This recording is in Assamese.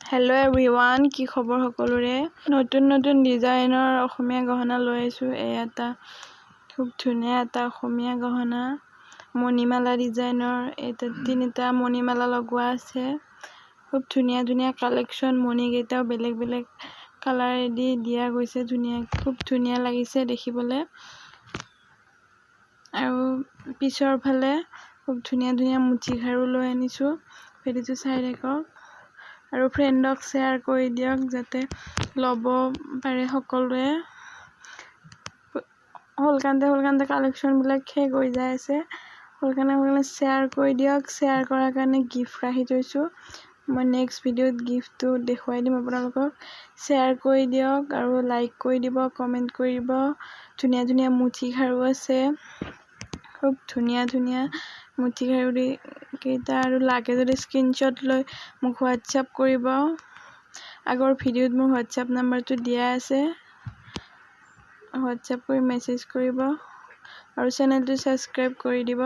হেল্ল' এভৰিৱান, কি খবৰ সকলোৰে। নতুন ডিজাইনৰ অসমীয়া গহনা লৈ আহিছোঁ। এটা খুব ধুনীয়া এটা অসমীয়া গহনা, মণিমালা ডিজাইনৰ। এটা 3টা মণিমালা লগোৱা আছে। খুব ধুনীয়া কালেকশ্যন। মণিকেইটাও বেলেগ বেলেগ কালাৰেদি দিয়া গৈছে। খুব ধুনীয়া লাগিছে দেখিবলৈ। আৰু পিছৰ ফালে খুব ধুনীয়া মুঠি খাৰু লৈ আনিছোঁ। ভিডিঅ'টো চাই থাকক আৰু ফ্ৰেণ্ডক শ্বেয়াৰ কৰি দিয়ক যাতে ল'ব পাৰে সকলোৱে। সোনকালে কালেকশ্যনবিলাক শেষ হৈ যাই আছে। সোনকালে শ্বেয়াৰ কৰি দিয়ক। শ্বেয়াৰ কৰাৰ কাৰণে গিফ্ট ৰাখি থৈছোঁ। মই নেক্সট ভিডিঅ'ত গিফ্টটো দেখুৱাই দিম আপোনালোকক। শ্বেয়াৰ কৰি দিয়ক আৰু লাইক কৰি দিব, কমেণ্ট কৰি দিব। ধুনীয়া মুঠি খাৰু আছে। খুব ধুনীয়া মুঠি খাৰু কেইটা। আৰু লাগে যদি স্ক্ৰীনশ্বট লৈ মোক হোৱাটছআপ কৰিব। আগৰ ভিডিঅ'ত মোৰ হোৱাটছআপ নাম্বাৰটো দিয়া আছে। হোৱাটছআপ কৰি মেছেজ কৰিব আৰু চেনেলটো ছাবস্ক্ৰাইব কৰি দিব।